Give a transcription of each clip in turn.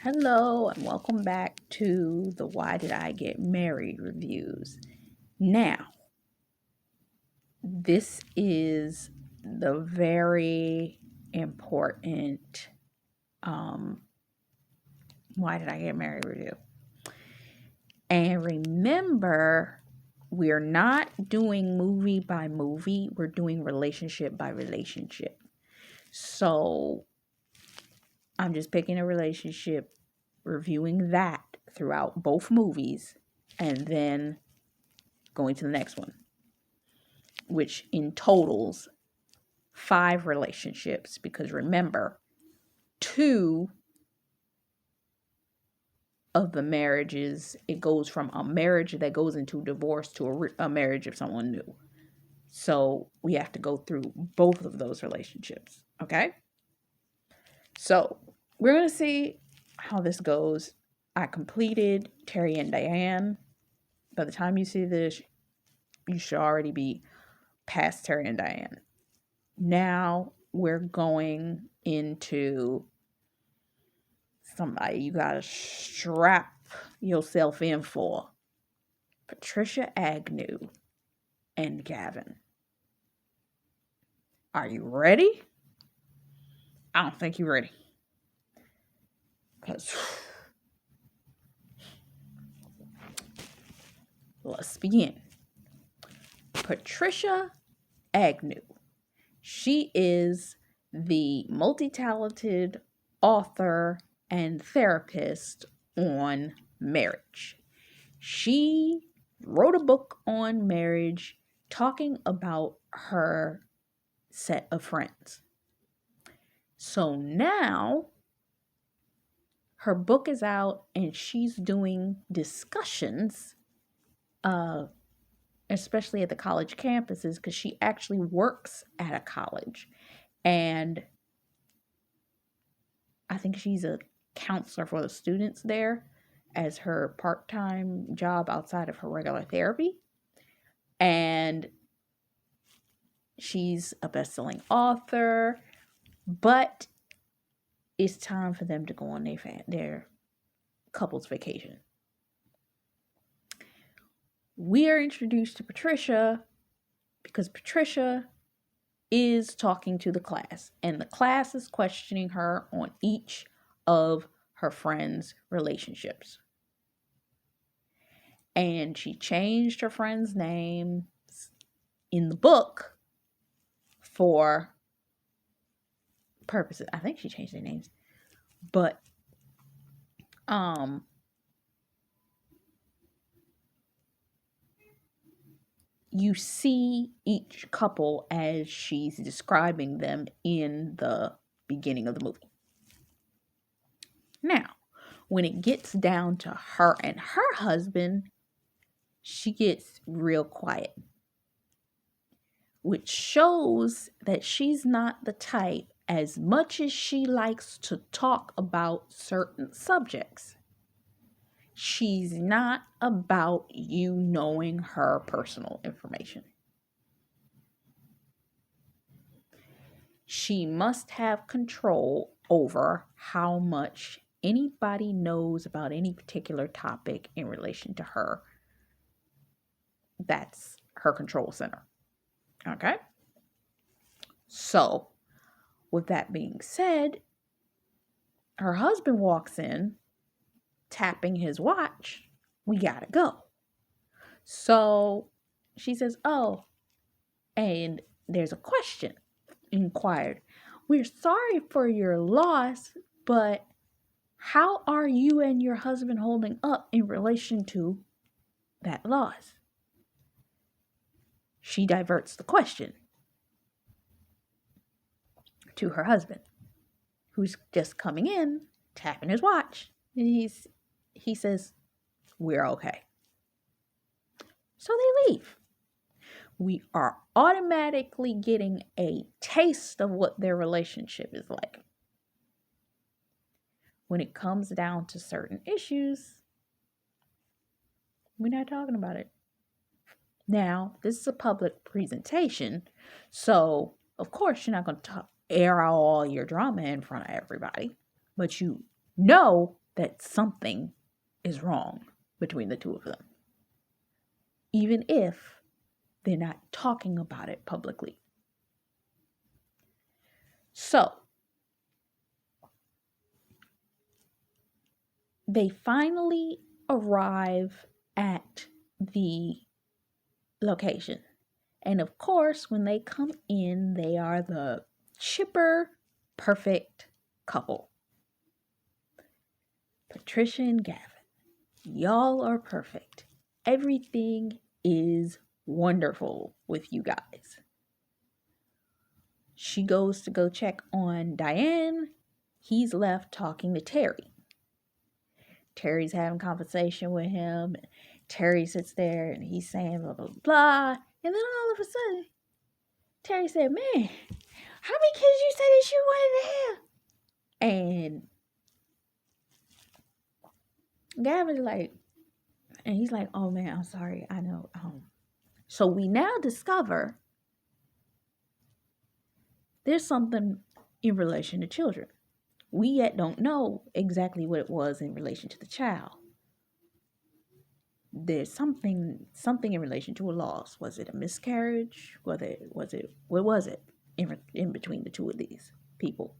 Hello, and welcome back to the Why Did I Get Married reviews. Now, this is the very important Why Did I Get Married review. And remember, we're not doing movie by movie, we're doing relationship by relationship. So, I'm just picking a relationship, reviewing that throughout both movies, and then going to the next one, which in totals 5 relationships, because remember, 2 of the marriages, it goes from a marriage that goes into divorce to a marriage of someone new. So we have to go through both of those relationships. Okay. So we're going to see how this goes. I completed Terry and Diane. By the time you see this, you should already be past Terry and Diane. Now we're going into somebody you gotta strap yourself in for. Patricia Agnew and Gavin. Are you ready? I don't think you're ready. Because let's begin. Patricia Agnew. She is the multi-talented author and therapist on marriage. She wrote a book on marriage talking about her set of friends. So now her book is out and she's doing discussions, especially at the college campuses, because she actually works at a college. And I think she's a counselor for the students there as her part-time job outside of her regular therapy. And she's a best-selling author, but it's time for them to go on their couple's vacation. We are introduced to Patricia because Patricia is talking to the class, and the class is questioning her on each of her friends' relationships. And she changed her friends' names in the book for purposes. I think she changed their names. But you see each couple as she's describing them in the beginning of the movie. Now, when it gets down to her and her husband, she gets real quiet, which shows that she's not the type, as much as she likes to talk about certain subjects, she's not about you knowing her personal information. She must have control over how much anybody knows about any particular topic in relation to her. That's her control center. Okay? So, with that being said, her husband walks in, tapping his watch. We gotta go. So she says, "Oh, and there's a question inquired. We're sorry for your loss, but how are you and your husband holding up in relation to that loss?" She diverts the question to her husband, who's just coming in, tapping his watch. And he says, "We're okay." So they leave. We are automatically getting a taste of what their relationship is like. When it comes down to certain issues, we're not talking about it. Now, this is a public presentation, so of course you're not going to air out all your drama in front of everybody, but you know that something is wrong between the two of them, even if they're not talking about it publicly. So, they finally arrive at the location. And of course, when they come in, they are the chipper, perfect couple. Patricia and Gavin, y'all are perfect. Everything is wonderful with you guys. She goes to go check on Diane. He's left talking to Terry. Terry's having conversation with him. Terry sits there and he's saying blah, blah, blah. And then all of a sudden, Terry said, man, how many kids you said that you wanted to have? And Gavin's like, and he's like, oh man, I'm sorry. I know. So we now discover there's something in relation to children. We yet don't know exactly what it was in relation to the child. There's something in relation to a loss. Was it a miscarriage? What was it in between the two of these people?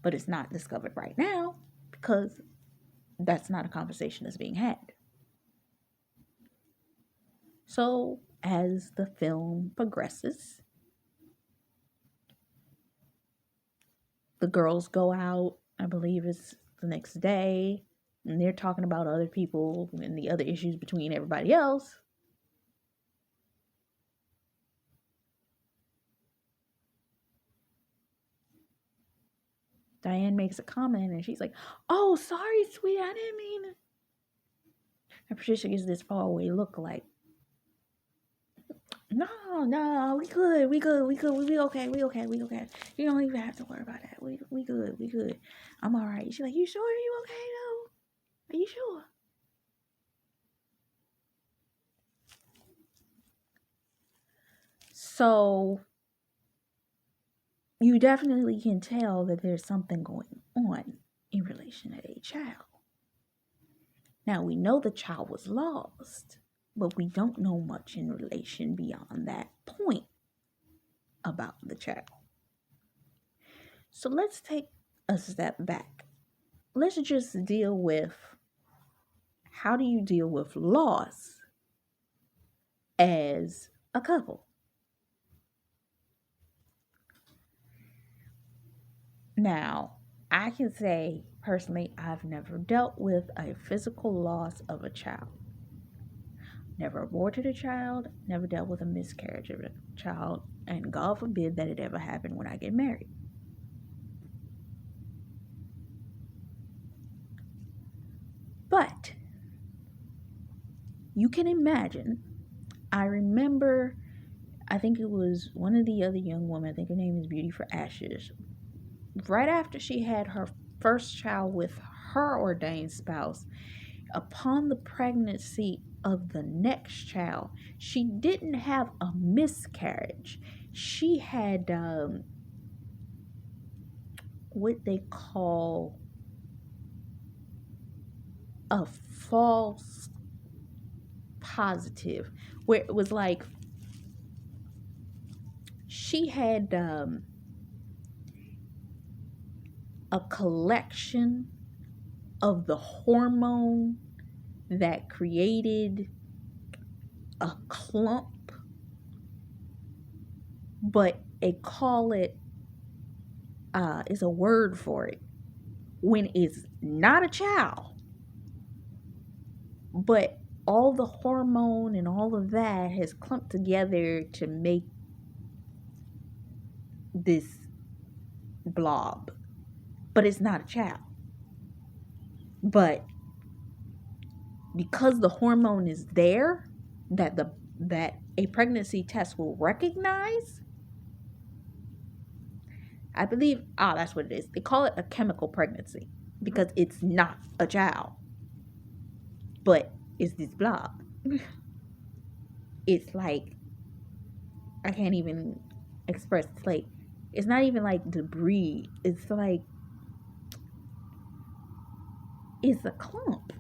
But it's not discovered right now because that's not a conversation that's being had. So as the film progresses, the girls go out, I believe it's the next day, and they're talking about other people and the other issues between everybody else. Diane makes a comment and she's like, oh, sorry, sweetie, I didn't mean it. And Patricia gives this faraway look like, no, we good, we okay. You don't even have to worry about that. We good. I'm all right. She's like, you sure you okay though? Are you sure? So you definitely can tell that there's something going on in relation to a child. Now we know the child was lost, but we don't know much in relation beyond that point about the child. So let's take a step back. Let's just deal with how do you deal with loss as a couple? Now, I can say personally, I've never dealt with a physical loss of a child. Never aborted a child, never dealt with a miscarriage of a child, and God forbid that it ever happened when I get married. But you can imagine, I remember, I think it was one of the other young women, I think her name is Beauty for Ashes, right after she had her first child with her ordained spouse, upon the pregnancy of the next child, she didn't have a miscarriage. She had what they call a false positive, where it was like she had a collection of the hormone that created a clump, but they call it is a word for it when it's not a child, but all the hormone and all of that has clumped together to make this blob, but it's not a child. But because the hormone is there that a pregnancy test will recognize, I believe, that's what it is. They call it a chemical pregnancy because it's not a child, but it's this blob. It's like, I can't even express. It's like, it's not even like debris. It's like, is a clump.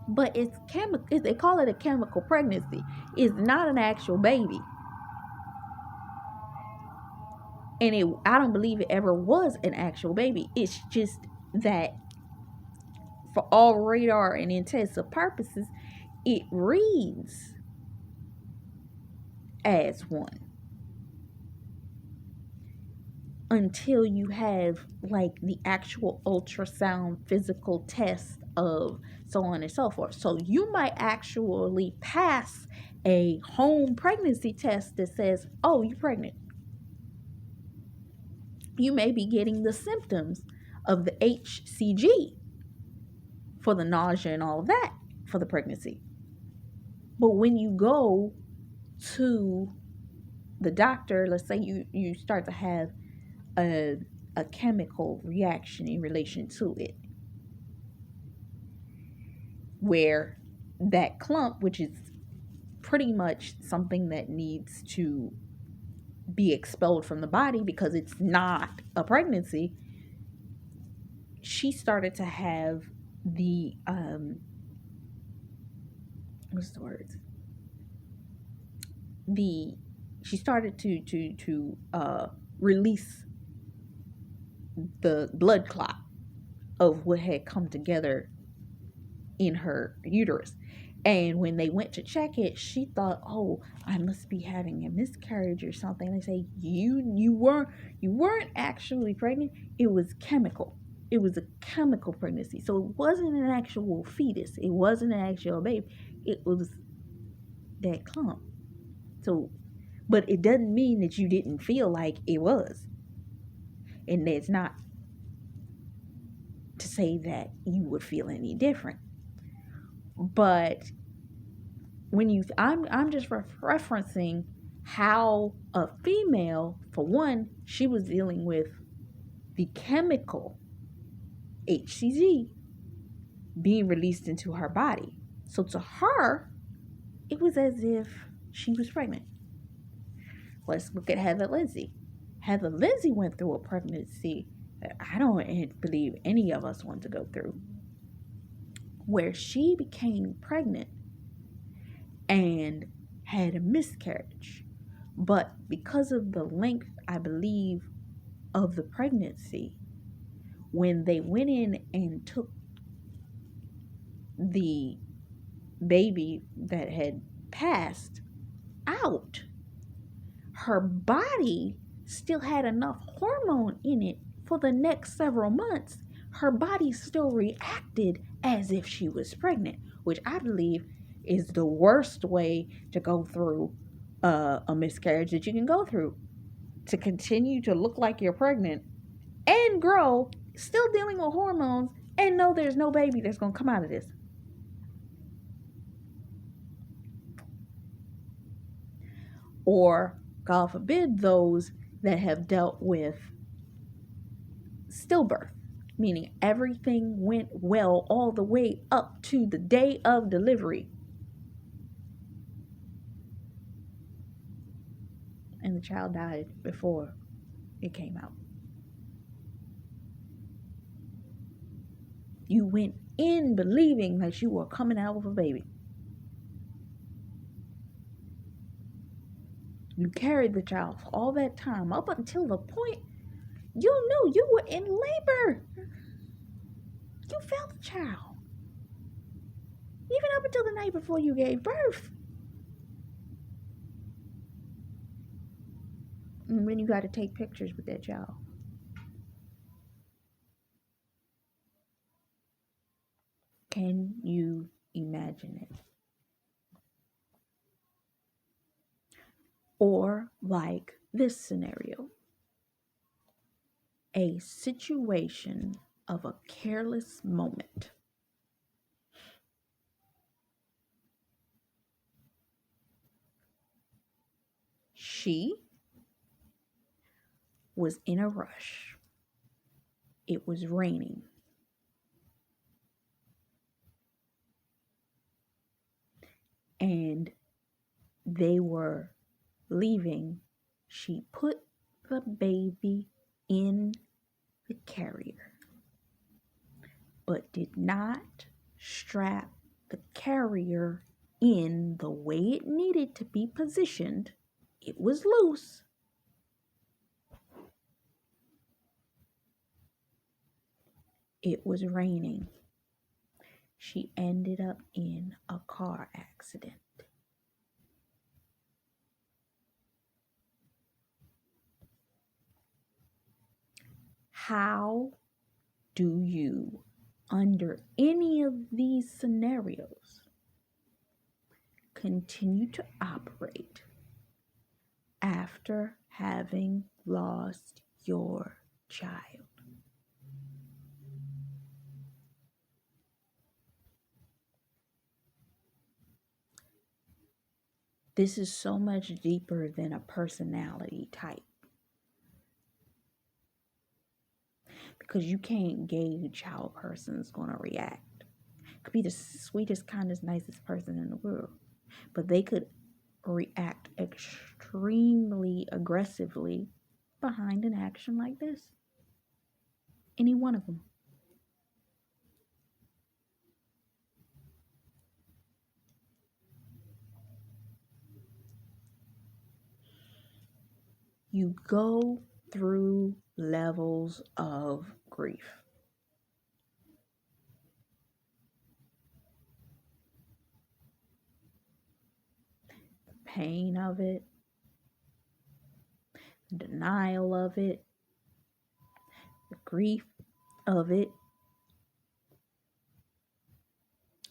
But it's chemical. They call it a chemical pregnancy. It's not an actual baby. And I don't believe it ever was an actual baby. It's just that for all radar and intensive purposes, it reads as one until you have like the actual ultrasound physical test of so on and so forth. So you might actually pass a home pregnancy test that says, oh, you're pregnant. You may be getting the symptoms of the HCG for the nausea and all of that for the pregnancy. But when you go to the doctor, let's say you start to have a chemical reaction in relation to it, where that clump, which is pretty much something that needs to be expelled from the body because it's not a pregnancy, she started to have the what's the word? She started to release the blood clot of what had come together in her uterus. And when they went to check it, she thought, "Oh, I must be having a miscarriage or something." They say, "You weren't actually pregnant. It was chemical. It was a chemical pregnancy. So it wasn't an actual fetus. It wasn't an actual baby. It was that clump." So, but it doesn't mean that you didn't feel like it was. And it's not to say that you would feel any different. But I'm just referencing how a female, for one, she was dealing with the chemical HCG being released into her body. So to her, it was as if she was pregnant. Let's look at Heather Lindsay. Heather Lindsay went through a pregnancy that I don't believe any of us want to go through, where she became pregnant and had a miscarriage. But because of the length, I believe, of the pregnancy, when they went in and took the baby that had passed out, her body still had enough hormone in it for the next several months. Her body still reacted as if she was pregnant, which I believe is the worst way to go through a miscarriage that you can go through. To continue to look like you're pregnant and grow, still dealing with hormones, and know there's no baby that's going to come out of this. Or, God forbid, those that have dealt with stillbirth, meaning everything went well all the way up to the day of delivery, and the child died before it came out. You went in believing that you were coming out with a baby. You carried the child for all that time, up until the point you knew you were in labor. You felt the child. Even up until the night before you gave birth. And then you got to take pictures with that child. Can you imagine it? Or like this scenario, a situation of a careless moment. She was in a rush. It was raining. And they were leaving. She put the baby in the carrier. but did not strap the carrier in the way it needed to be positioned. It was loose. It was raining. She ended up in a car accident. How do you, under any of these scenarios, continue to operate after having lost your child? This is so much deeper than a personality type, because you can't gauge how a person's going to react. It could be the sweetest, kindest, nicest person in the world, but they could react extremely aggressively behind an action like this. Any one of them. You go through levels of grief. The pain of it, the denial of it, the grief of it,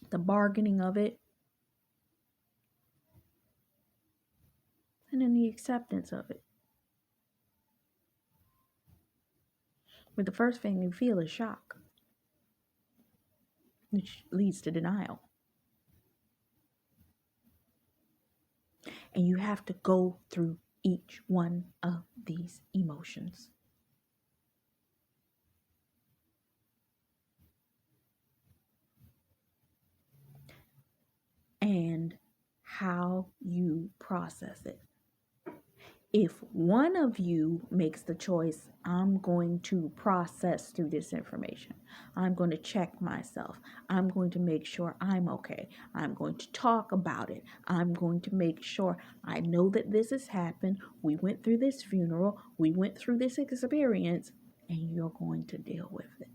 the bargaining of it, and then the acceptance of it. But the first thing you feel is shock, which leads to denial. And you have to go through each one of these emotions. And how you process it. If one of you makes the choice, I'm going to process through this information. I'm going to check myself. I'm going to make sure I'm okay. I'm going to talk about it. I'm going to make sure I know that this has happened. We went through this funeral. We went through this experience, and you're going to deal with it.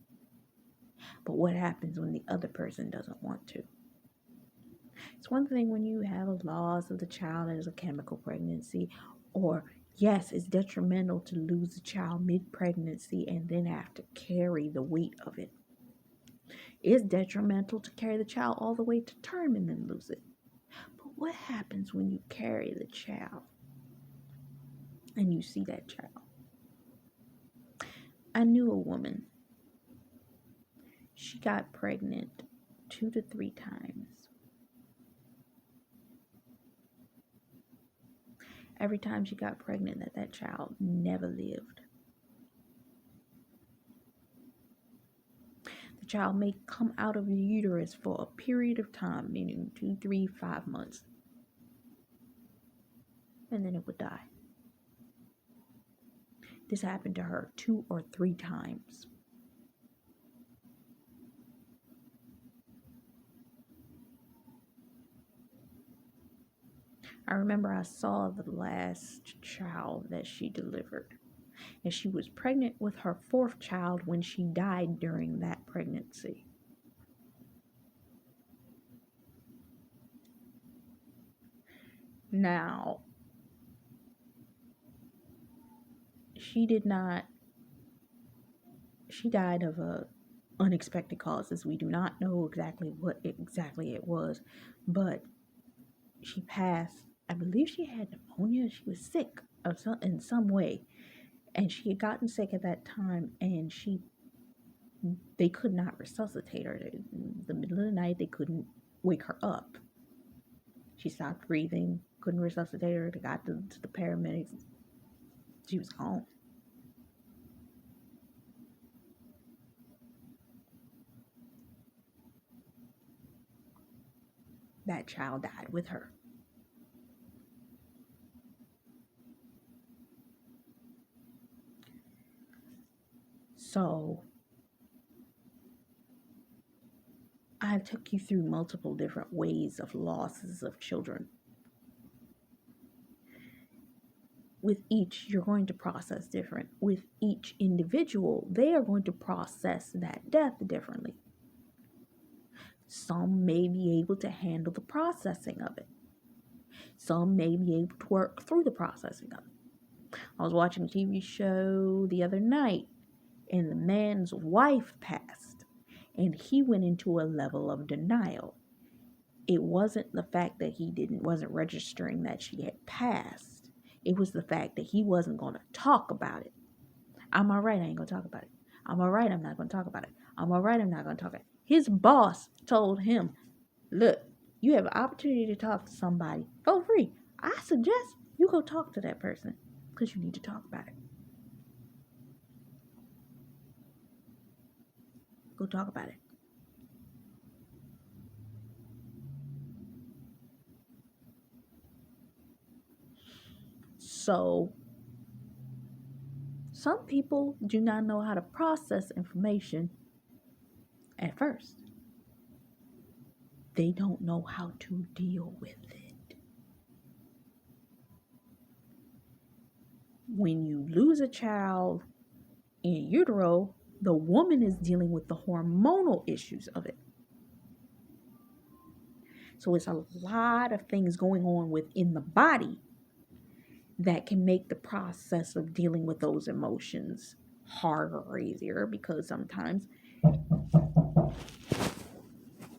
But what happens when the other person doesn't want to? It's one thing when you have a loss of the child as a chemical pregnancy, or yes, it's detrimental to lose the child mid-pregnancy and then have to carry the weight of it. It's detrimental to carry the child all the way to term and then lose it. But what happens when you carry the child and you see that child? I knew a woman. She got pregnant 2 to 3 times. Every time she got pregnant, that child never lived. The child may come out of the uterus for a period of time, meaning 2, 3, 5 months, and then it would die. This happened to her 2 or 3 times. I remember I saw the last child that she delivered, and she was pregnant with her 4th child when she died during that pregnancy. Now, she died of a unexpected causes. We do not know exactly what exactly it was, but she passed. I believe she had pneumonia. She was sick in some way, and she had gotten sick at that time, and they could not resuscitate her. In the middle of the night, they couldn't wake her up. She stopped breathing, couldn't resuscitate her. They got to the paramedics. She was gone. That child died with her. So I took you through multiple different ways of losses of children. With each, you're going to process different. With each individual, they are going to process that death differently. Some may be able to handle the processing of it. Some may be able to work through the processing of it. I was watching a TV show the other night, and the man's wife passed, and he went into a level of denial. It wasn't the fact that he wasn't registering that she had passed. It was the fact that he wasn't going to talk about it. I'm all right, I ain't going to talk about it. I'm all right, I'm not going to talk about it. I'm all right, I'm not going to talk about it. His boss told him, look, you have an opportunity to talk to somebody. Go free. I suggest you go talk to that person because you need to talk about it. Go talk about it. So, some people do not know how to process information at first. They don't know how to deal with it. When you lose a child in utero, the woman is dealing with the hormonal issues of it. So it's a lot of things going on within the body that can make the process of dealing with those emotions harder or easier, because sometimes